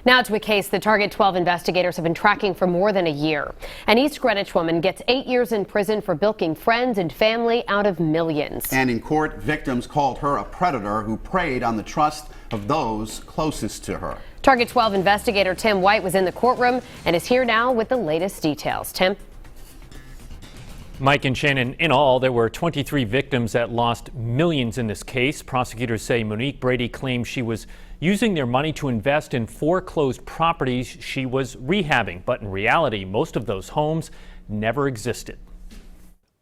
Now to a case the Target 12 investigators have been tracking for more than a year. An East Greenwich woman gets 8 years in prison for bilking friends and family out of millions. And in court, victims called her a predator who preyed on the trust of those closest to her. Target 12 investigator Tim White was in the courtroom and is here now with the latest details. Tim? Mike and Shannon, in all, there were 23 victims that lost millions in this case. Prosecutors say Monique Brady claims she was using their money to invest in foreclosed properties she was rehabbing. But in reality, most of those homes never existed.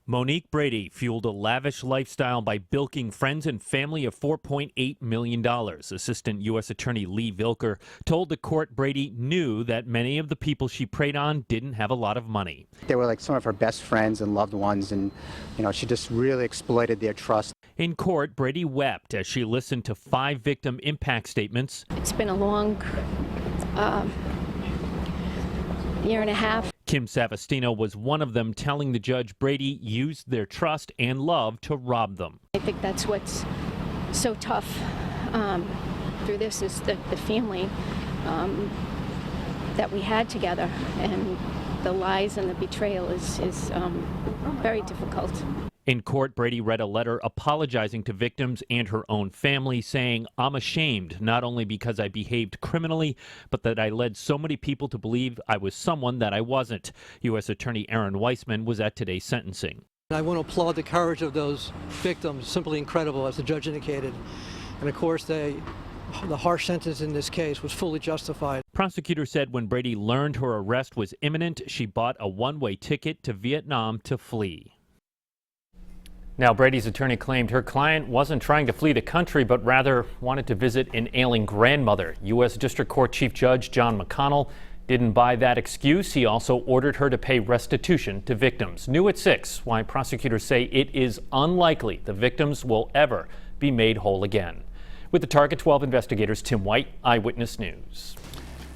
Monique Brady fueled a lavish lifestyle by bilking friends and family of $4.8 million. Assistant U.S. Attorney Lee Vilker told the court Brady knew that many of the people she preyed on didn't have a lot of money. They were like some of her best friends and loved ones, and she just really exploited their trust. In court, Brady wept as she listened to 5 victim impact statements. It's been a long year and a half. Kim Savastino was one of them, telling the judge Brady used their trust and love to rob them. I think that's what's so tough through this is the family that we had together, and the lies and the betrayal is very difficult. In court, Brady read a letter apologizing to victims and her own family, saying, "I'm ashamed, not only because I behaved criminally, but that I led so many people to believe I was someone that I wasn't." U.S. Attorney Aaron Weissman was at today's sentencing. I want to applaud the courage of those victims, simply incredible, as the judge indicated. And of course, the harsh sentence in this case was fully justified. Prosecutors said when Brady learned her arrest was imminent, she bought a one-way ticket to Vietnam to flee. Now, Brady's attorney claimed her client wasn't trying to flee the country, but rather wanted to visit an ailing grandmother. U.S. District Court Chief Judge John McConnell didn't buy that excuse. He also ordered her to pay restitution to victims. New at 6, why prosecutors say it is unlikely the victims will ever be made whole again. With the Target 12 investigators, Tim White, Eyewitness News.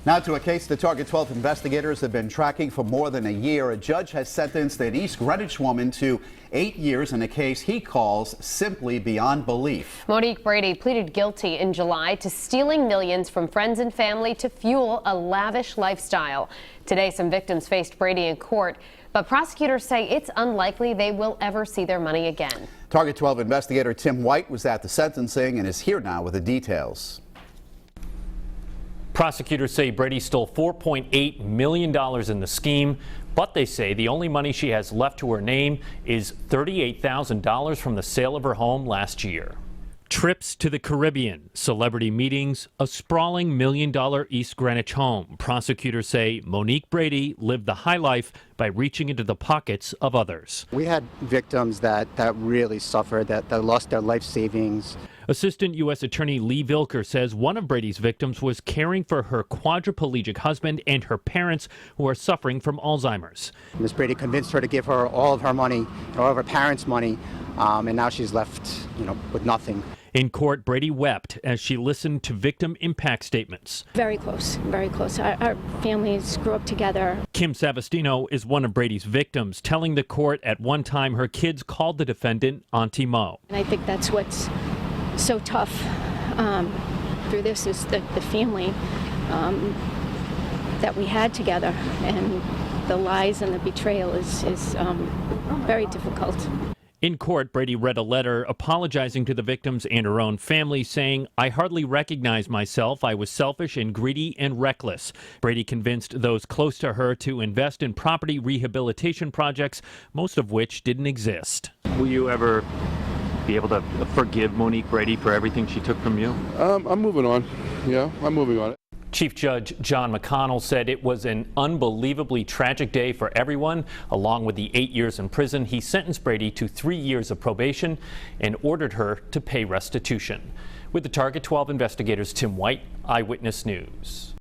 Now to a case the Target 12 investigators have been tracking for more than a year. A judge has sentenced an East Greenwich woman to 8 years in a case he calls simply beyond belief. Monique Brady pleaded guilty in July to stealing millions from friends and family to fuel a lavish lifestyle. Today, some victims faced Brady in court, but prosecutors say it's unlikely they will ever see their money again. Target 12 investigator Tim White was at the sentencing and is here now with the details. Prosecutors say Brady stole $4.8 million in the scheme, but they say the only money she has left to her name is $38,000 from the sale of her home last year. Trips to the Caribbean, celebrity meetings, a sprawling $1 million East Greenwich home. Prosecutors say Monique Brady lived the high life by reaching into the pockets of others. We had victims that really suffered, that lost their life savings. Assistant U.S. Attorney Lee Vilker says one of Brady's victims was caring for her quadriplegic husband and her parents who are suffering from Alzheimer's. Ms. Brady convinced her to give her all of her money, all of her parents' money, and now she's left, with nothing. In court, Brady wept as she listened to victim impact statements. Very close, very close. Our families grew up together. Kim Savastino is one of Brady's victims, telling the court at one time her kids called the defendant Auntie Mo. And I think that's what's so tough through this is the family that we had together, and the lies and the betrayal is very difficult. In court, Brady read a letter apologizing to the victims and her own family, saying, "I hardly recognize myself. I was selfish and greedy and reckless." Brady convinced those close to her to invest in property rehabilitation projects, most of which didn't exist. Will you ever be able to forgive Monique Brady for everything she took from you? I'm moving on. Yeah, I'm moving on. Chief Judge John McConnell said it was an unbelievably tragic day for everyone. Along with the 8 years in prison, he sentenced Brady to 3 years of probation and ordered her to pay restitution. With the Target 12 investigators, Tim White, Eyewitness News.